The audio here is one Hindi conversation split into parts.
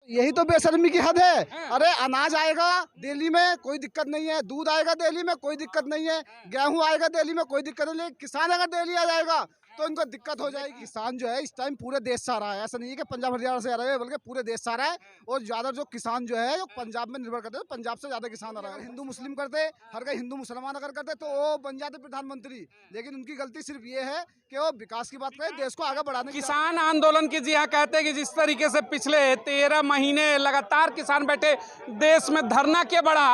यही तो बेशर्मी की हद है। अरे अनाज आएगा दिल्ली में कोई दिक्कत नहीं है, दूध आएगा दिल्ली में कोई दिक्कत नहीं है, गेहूं आएगा दिल्ली में कोई दिक्कत नहीं है। किसान अगर दिल्ली आ जाएगा तो इनको दिक्कत हो जाएगी। किसान जो है इस टाइम पूरे देश से आ रहा है, ऐसा नहीं है कि पंजाब हरियाणा से आ रहा है, बल्कि पूरे देश से आ रहा है। और ज्यादा जो किसान जो है वो पंजाब में निर्भर करते हैं, पंजाब से ज्यादा किसान आ रहा है। हिंदू मुस्लिम करते, हर कोई हिंदू मुसलमान अगर करते तो वो बन जाते प्रधानमंत्री। लेकिन उनकी गलती सिर्फ ये है कि वो विकास की बात करें, देश को आगे बढ़ाने की। किसान आंदोलन की जी हाँ कहते हैं कि जिस तरीके से पिछले 13 महीने लगातार किसान बैठे देश में धरना के बढ़ा,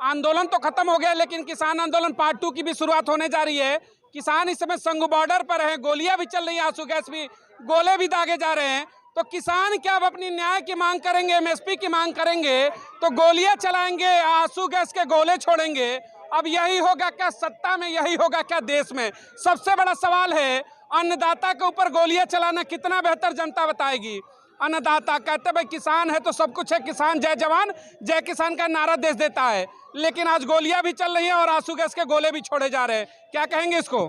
आंदोलन तो खत्म हो गया लेकिन किसान आंदोलन पार्ट 2 की भी शुरुआत होने जा रही है। किसान इस समय संगू बॉर्डर पर हैं, गोलियां भी चल रही हैं, आंसू गैस भी, गोले भी दागे जा रहे हैं। तो किसान क्या अब अपनी न्याय की मांग करेंगे, एमएसपी की मांग करेंगे तो गोलियां चलाएंगे, आंसू गैस के गोले छोड़ेंगे? अब यही होगा क्या सत्ता में, यही होगा क्या देश में? सबसे बड़ा सवाल है, अन्नदाता के ऊपर गोलियां चलाना कितना बेहतर जनता बताएगी। अन्नदाता कहते भाई किसान है तो सब कुछ है, किसान जय जवान जय किसान का नारा देश देता है, लेकिन आज गोलियां भी चल रही हैं और आंसू गैस के गोले भी छोड़े जा रहे हैं। क्या कहेंगे इसको?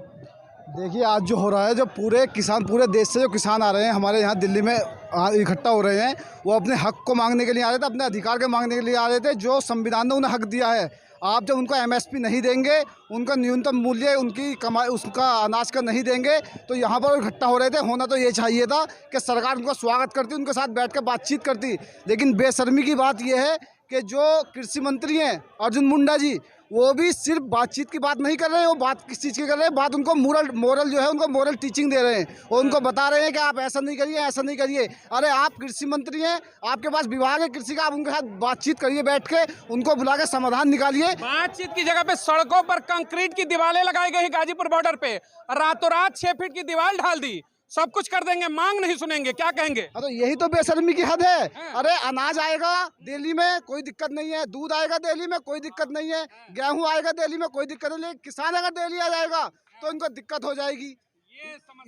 देखिए आज जो हो रहा है, जो पूरे किसान, पूरे देश से जो किसान आ रहे हैं हमारे यहाँ दिल्ली में इकट्ठा हो रहे हैं, वो अपने हक को मांगने के लिए आ रहे थे, अपने अधिकार के मांगने के लिए आ रहे थे, जो संविधान ने उन्हें हक दिया है। आप जब उनको एमएसपी नहीं देंगे, उनका न्यूनतम मूल्य उनकी कमाई उसका अनाज का नहीं देंगे, तो यहाँ पर इकट्ठा हो रहे थे। होना तो ये चाहिए था कि सरकार उनका स्वागत करती, उनके साथ बैठ कर बातचीत करती। लेकिन बेशर्मी की बात यह है कि जो कृषि मंत्री हैं अर्जुन मुंडा जी, वो भी सिर्फ बातचीत की बात नहीं कर रहे हैं, वो बात किस चीज़ की कर रहे हैं, बात उनको मोरल जो है उनको मोरल टीचिंग दे रहे हैं। और उनको बता रहे हैं कि आप ऐसा नहीं करिए, ऐसा नहीं करिए। अरे आप कृषि मंत्री हैं, आपके पास विभाग है कृषि का, आप उनके साथ बातचीत करिए, बैठ के उनको बुला के समाधान निकालिए। बातचीत की जगह पे सड़कों पर कंक्रीट की दीवारें लगाई गई गाजीपुर बॉर्डर पे, रातों रात 6 फीट की दीवार ढाल दी, सब कुछ कर देंगे, मांग नहीं सुनेंगे। क्या कहेंगे? तो यही तो बेशर्मी की हद है। अरे अनाज आएगा दिल्ली में कोई दिक्कत नहीं है, दूध आएगा दिल्ली में कोई दिक्कत नहीं है, गेहूं आएगा दिल्ली में कोई दिक्कत नहीं है। किसान अगर दिल्ली आ जाएगा तो इनको दिक्कत हो जाएगी।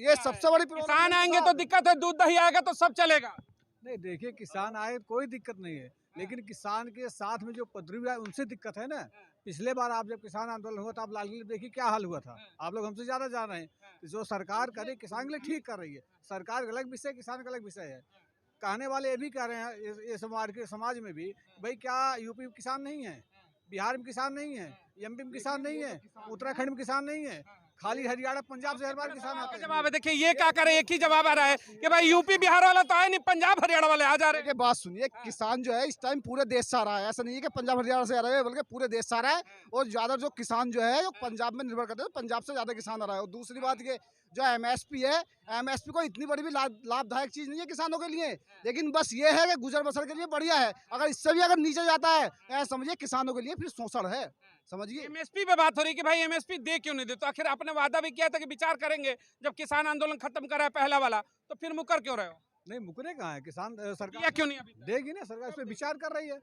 ये सबसे बड़ी प्रॉब्लम। किसान आएंगे तो दिक्कत है, दूध दही आएगा तो सब चलेगा। नहीं देखिए, किसान आए कोई दिक्कत नहीं है, लेकिन किसान के साथ में जो उपद्रवी है उनसे दिक्कत है ना। पिछले बार आप जब किसान आंदोलन हुआ था, आप लाल किले देखिए क्या हाल हुआ था। आप लोग हमसे ज्यादा जान रहे हैं। जो सरकार करे किसान के लिए ठीक कर रही है, सरकार का अलग विषय, किसान का अलग विषय है। कहने वाले ये भी कह रहे हैं ये समाज में भी, भाई क्या यूपी में किसान नहीं है, बिहार में किसान नहीं है, एमपी में किसान नहीं है, उत्तराखंड में किसान नहीं है, खाली हरियाणा पंजाब से हर बार किसान आते हैं। जवाब है, देखिए ये क्या करे, एक ही जवाब आ रहा है कि भाई यूपी बिहार वाला तो आए नहीं, पंजाब हरियाणा वाले आ जा रहे हैं। बात सुनिए, किसान जो है इस टाइम पूरे देश से आ रहा है, ऐसा नहीं है कि पंजाब हरियाणा से आ रहा है, बल्कि पूरे देश से आ रहा है। और ज्यादा जो किसान जो है वो पंजाब में निर्भर करते हैं, पंजाब से ज्यादा किसान आ रहा है। और दूसरी बात ये, जो एमएसपी है, एमएसपी को इतनी बड़ी भी लाभदायक चीज नहीं है किसानों के लिए, लेकिन बस ये है कि गुजर बसर के लिए बढ़िया है। अगर इससे भी अगर नीचे जाता है, समझिए किसानों के लिए फिर शोषण है, समझिए। एमएसपी पे बात हो रही है कि भाई एमएसपी दे क्यों नहीं देते? आखिर आपने वादा भी किया था कि विचार करेंगे, जब किसान आंदोलन खत्म करा है पहला वाला, तो फिर मुकर क्यों रहे हो? नहीं मुकरे कहाँ है, किसान सरकार दिया क्यों नहीं अभी? देगी ना, सरकार इस पे विचार कर रही है।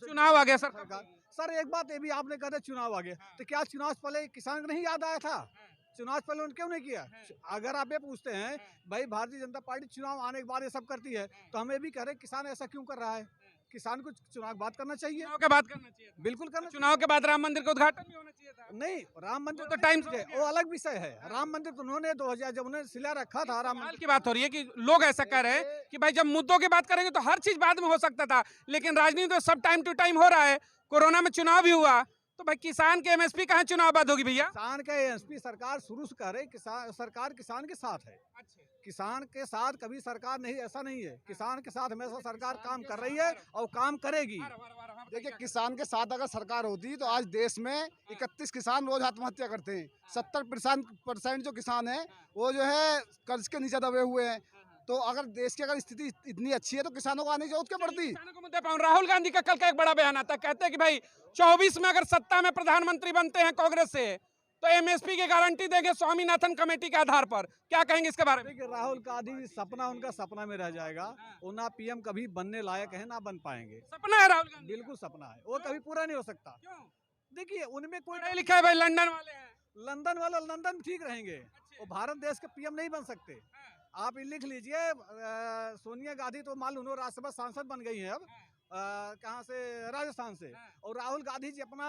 चुनाव आ गया सर। सरकार सर, एक बात ये भी आपने कहा था चुनाव आ गया, तो क्या चुनाव से पहले किसान को नहीं याद आया था? चुनाव से पहले उन्होंने क्यों नहीं किया? अगर आप ये पूछते हैं भाई भारतीय जनता पार्टी चुनाव आने के बाद ये सब करती है, तो हम ये भी कह रहे हैं किसान ऐसा क्यों कर रहा है? किसान को चुनाव की बात करना चाहिए, चुनाव के बाद करना चाहिए था। बिल्कुल करना। चुनाव के बाद राम मंदिर का उद्घाटन भी होना चाहिए था। नहीं, राम मंदिर तो टाइम से वो अलग विषय है। राम मंदिर तो उन्होंने 2000 जब उन्होंने सिला रखा था राम हाल मंदिर की बात हो रही है कि लोग ऐसा कह रहे हैं कि भाई जब मुद्दों की बात करेंगे तो हर चीज बाद में हो सकता था, लेकिन राजनीति तो सब टाइम टू टाइम हो रहा है। कोरोना में चुनाव भी हुआ, तो भाई किसान के एमएसपी कहाँ चुनाव बाद होगी भैया? किसान का एमएसपी सरकार शुरू से कह रही, किसान सरकार किसान के साथ है। किसान के साथ कभी सरकार नहीं, ऐसा नहीं है। किसान के साथ हमेशा सरकार काम कर रही है और काम करेगी। देखिए किसान के साथ अगर सरकार होती तो आज देश में 31 किसान रोज आत्महत्या करते हैं। 70% जो किसान हैं वो जो है कर्ज के नीचे दबे हुए हैं। तो अगर देश की अगर स्थिति इतनी अच्छी है तो किसानों को आने की जरूरत क्या पड़ती? किसानों को मुद्दे पर राहुल गांधी का कल का एक बड़ा बयान आता है, कहते हैं कि भाई 24 में अगर सत्ता में प्रधानमंत्री बनते हैं कांग्रेस से, तो एमएसपी की गारंटी देंगे स्वामीनाथन कमेटी के आधार पर। क्या कहेंगे इसके बारे में? देखिए राहुल गांधी सपना उनका सपना में रह जाएगा। वो ना पीएम कभी बनने लायक है, ना बन पाएंगे। सपना है राहुल गांधी? बिल्कुल सपना है, वो कभी पूरा नहीं हो सकता। देखिए उनमें कोई पढ़े लिखा है भाई, लंदन वाले हैं। लंदन वाले लंदन ठीक रहेंगे, वो भारत देश के पीएम नहीं बन सकते। आप ये लिख लीजिए, सोनिया गांधी तो मान लो राज्यसभा सांसद बन गई है अब, कहाँ से, राजस्थान से। और राहुल गांधी जी अपना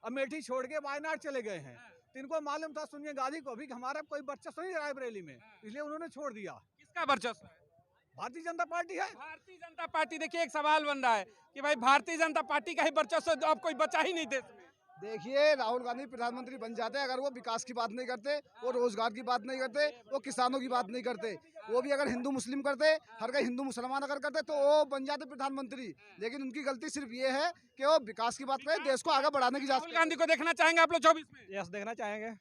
अमेठी छोड़ के वायनाड चले गए हैं। तो इनको मालूम था सोनिया गांधी को भी कि हमारा कोई वर्चस्व नहीं रायबरेली में, इसलिए उन्होंने छोड़ दिया। किसका वर्चस्व है? भारतीय जनता पार्टी है। भारतीय जनता पार्टी, देखिए एक सवाल बन रहा है कि भाई भारतीय जनता पार्टी का ही वर्चस्व अब कोई बचा ही नहीं देश में। देखिए राहुल गांधी प्रधानमंत्री बन जाते हैं अगर वो विकास की बात नहीं करते, वो रोजगार की बात नहीं करते, वो किसानों की बात नहीं करते, वो भी अगर हिंदू मुस्लिम करते, हर कोई हिंदू मुसलमान अगर करते तो वो बन जाते प्रधानमंत्री। लेकिन उनकी गलती सिर्फ ये है कि वो विकास की बात करें, देश को आगे बढ़ाने की राहुल गांधी को देखना चाहेंगे आप लोग 24 में? यस, देखना चाहेंगे।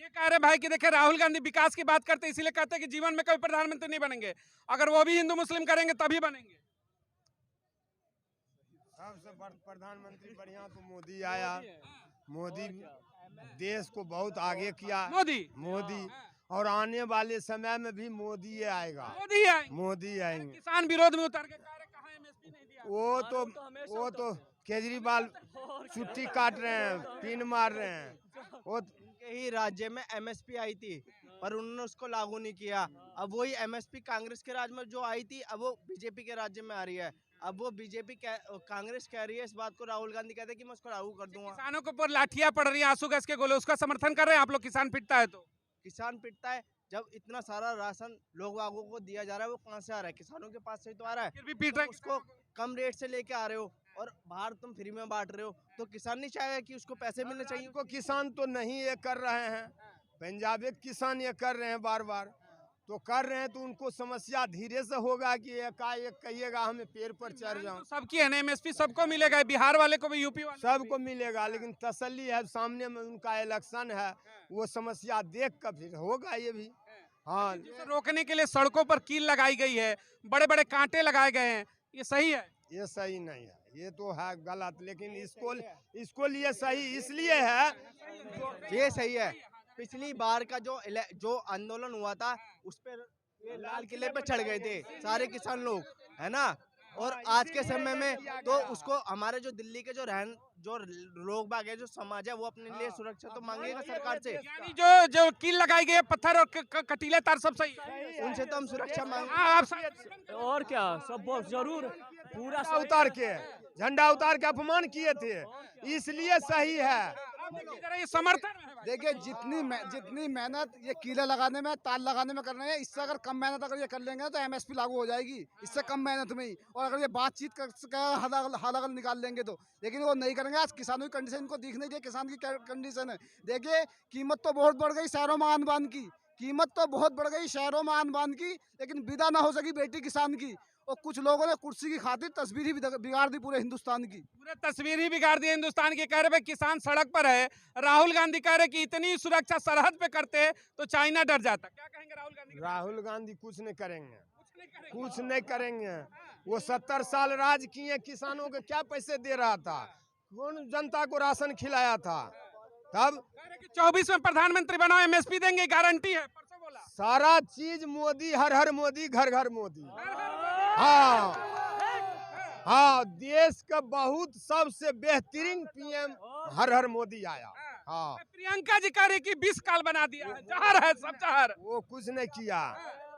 ये कह रहे भाई कि देखिए राहुल गांधी विकास की बात करते इसीलिए कहते हैं कि जीवन में कभी प्रधानमंत्री नहीं बनेंगे, अगर वो भी हिंदू मुस्लिम करेंगे तभी बनेंगे। सबसे प्रधानमंत्री बढ़िया तो मोदी आया। मोदी देश को बहुत आगे किया। मोदी और आने वाले समय में भी मोदी आएगा। मोदी आएंगे। किसान विरोध में उतर के कह रहे कहाँ एमएसपी नहीं दिया। वो तो केजरीवाल छुट्टी काट रहे हैं, पिन मार रहे हैं। वो उनके ही राज्य में एमएसपी आई थी पर उन्होंने उसको लागू नहीं किया। अब वही एमएसपी कांग्रेस के राज्य में जो आई थी अब वो बीजेपी के राज्य में आ रही है। अब वो बीजेपी कांग्रेस कह रही है इस बात को, राहुल गांधी कहते हैं कि मैं उसको लागू कर दूंगा। किसानों के ऊपर लाठियां पड़ रही हैं, आंसू गैस के गोले, उसका समर्थन कर रहे हैं आप लोग? किसान पिटता है तो किसान पिटता है जब इतना सारा राशन लोग वागों को दिया जा रहा है, वो कहाँ से आ रहा है? किसानों के पास से ही तो आ रहा है। फिर भी पीट रहे हैं उसको कम रेट से लेके आ रहे हो और बाहर तुम फ्री में बांट रहे हो, तो किसान नहीं चाहेगा कि उसको पैसे मिलने चाहिए? को किसान तो नहीं ये कर रहे हैं, पंजाब के किसान ये कर रहे हैं, बार बार तो कर रहे हैं, तो उनको समस्या धीरे से होगा कि एकाएक कहिएगा हमें पेड़ पर चढ़ जाओ। सबकी है ना एमएसपी, सबको मिलेगा, बिहार वाले को भी, यूपी वाले सबको मिलेगा, लेकिन तसल्ली है सामने में उनका इलेक्शन है, वो समस्या देख कर फिर होगा ये भी। हाँ, जिसे रोकने के लिए सड़कों पर कील लगाई गई है, बड़े बड़े कांटे लगाए गए हैं, ये सही है? ये सही नहीं है, ये तो है गलत, लेकिन इसको लिए सही इसलिए है। ये सही है। पिछली बार का जो आंदोलन हुआ था उस पर ये लाल किले पे चढ़ गए थे सारे किसान लोग, है ना? और आज के समय में तो उसको हमारे जो दिल्ली के जो लोग बाग है, जो समाज है, वो अपने लिए सुरक्षा तो मांगेगा सरकार से। यानी जो कील लगाई गई है, पत्थर और कटीले तार सब सही है, उनसे तो हम सुरक्षा मांगे। आप और क्या सब जरूर पूरा उतार के झंडा उतार के अपमान किए थे, इसलिए सही है। ये समर्थन है भाई। देखिए जितनी मेहनत ये कीले लगाने में, तार लगाने में कर रहे हैं, इससे अगर कम मेहनत अगर ये कर लेंगे तो एमएसपी लागू हो जाएगी, इससे कम मेहनत में ही। और अगर ये बातचीत कर हाल निकाल लेंगे तो, लेकिन वो नहीं करेंगे। आज किसानों की कंडीशन इनको दिख नहीं रही, किसान की क्या कंडीशन है। देखिए कीमत तो बहुत बढ़ गई शहरों में आन बान की, कीमत तो बहुत बढ़ गई शहरों में आन बान की, लेकिन विदा ना हो सकी बेटी किसान की। और कुछ लोगों ने कुर्सी की खातिर तस्वीर ही बिगाड़ दी पूरे हिंदुस्तान की। पूरे तस्वीर ही बिगाड़ दी हिंदुस्तान की। कह रहे भाई किसान सड़क पर है, राहुल गांधी कह रहे कि इतनी सुरक्षा सरहद पे करते तो चाइना डर जाता। क्या कहेंगे राहुल गांधी? राहुल गांधी कुछ नहीं करेंगे, कुछ नहीं करेंगे। वो 70 साल राज किए, किसानों के क्या पैसे दे रहा था, कौन जनता को राशन खिलाया था? तब 24 में प्रधानमंत्री बनाओ, एमएसपी देंगे, गारंटी है, परसों बोला। सारा चीज मोदी, हर हर मोदी, घर घर मोदी। हाँ हाँ, देश का बहुत सबसे बेहतरीन पीएम हर हर मोदी आया। हाँ, प्रियंका जी कह रही कि 20 साल बना दिया है, जहर है सब जहर। वो कुछ नहीं किया,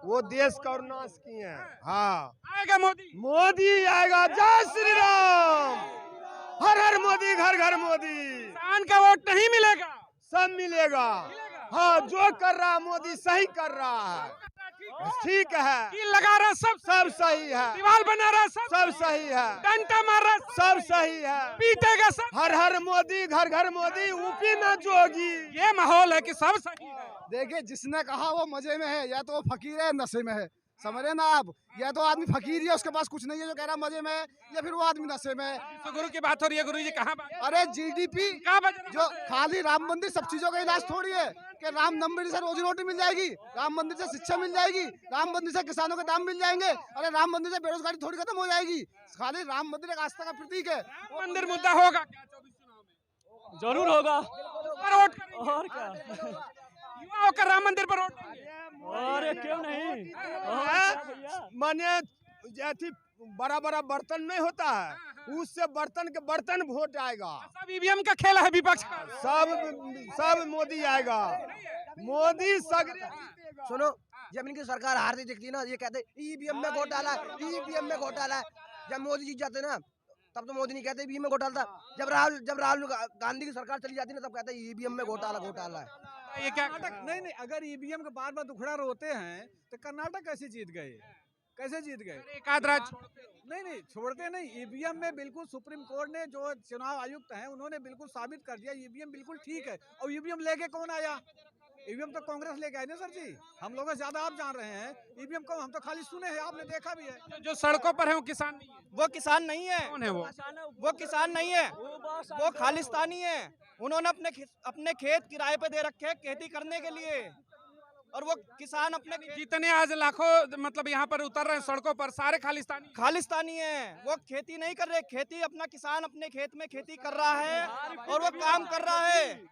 वो देश का नाश किए। हाँ, आएगा मोदी, मोदी आएगा। जय श्री राम, हर हर मोदी, घर घर मोदी। किसान का वोट नहीं मिलेगा, सब मिलेगा। हाँ, जो कर रहा है मोदी सही कर रहा है, ठीक है। कील लगा रहा सब सही है, दीवार बना रहा सब सही है, डंडा मार रहा सब सही है, पीटेगा सब। हर हर मोदी, घर घर मोदी, यूपी में जोगी। ये माहौल है कि सब सही है। देखिए जिसने कहा वो मजे में है, या तो वो फकीर है नशे में है, समझ रहे ना आप? या तो आदमी फकीर है, उसके पास कुछ नहीं है जो कह रहा मजे में है, या फिर वो आदमी नशे में है। तो गुरु की बात हो रही है, गुरु जी कहाँ अरे जीडीपी कहाँ बज रहा है? जो खाली राम मंदिर सब चीजों का इलाज थोड़ी है कि राम मंदिर से रोजी रोटी मिल जाएगी, राम मंदिर से शिक्षा मिल जाएगी, राम मंदिर से किसानों के दाम मिल जाएंगे। अरे राम मंदिर से बेरोजगारी थोड़ी खत्म हो जाएगी। खाली राम मंदिर एक आस्था का प्रतीक है। मंदिर मुद्दा होगा क्या 24 चुनाव में? जरूर होगा। पर वोट करेंगे। और क्या, युवा होकर राम मंदिर पर वोट देंगे। अरे क्यों नहीं। और माने जैसी बड़ा बड़ा बर्तन नहीं होता है, उससे बर्तन के बर्तन वोट आएगा। सब ईवीएम का खेल है विपक्ष का। सब मोदी आएगा, मोदी सगरे। सुनो, जब इनकी सरकार हारती दिखती ना, ये कहते ईवीएम में घोटाला, ईवीएम में घोटाला। जब मोदी जीत जाते ना तब तो मोदी नहीं कहते ईवीएम में घोटाला था। जब राहुल गांधी की सरकार चली जाती ना तब कहते ईवीएम में घोटाला है। ये क्या नहीं, अगर ईवीएम के बार बार दुखड़ा रोते हैं तो कर्नाटक कैसे जीत गए? कैसे जीत गए? एक आध राज्य नहीं छोड़ते नहीं। ईवीएम में बिल्कुल सुप्रीम कोर्ट ने, जो चुनाव आयुक्त हैं, उन्होंने बिल्कुल साबित कर दिया ईवीएम बिल्कुल ठीक है। और ईवीएम लेके कौन आया? ईवीएम तो कांग्रेस लेके आई ना सर जी। हम लोगों से ज्यादा आप जान रहे हैं ईवीएम को, हम तो खाली सुने हैं, आपने देखा भी है। जो सड़कों पर है वो किसान नहीं है। वो किसान नहीं है। कौन है वो किसान नहीं है, वो खालिस्तानी है। उन्होंने अपने खेत किराए पे दे रखे हैं खेती करने के लिए, और वो किसान अपने जितने आज लाखों मतलब यहाँ पर उतर रहे हैं सड़कों पर, सारे खालिस्तानी है। वो खेती नहीं कर रहे, खेती अपना किसान अपने खेत में खेती कर रहा है और वो काम कर रहा है।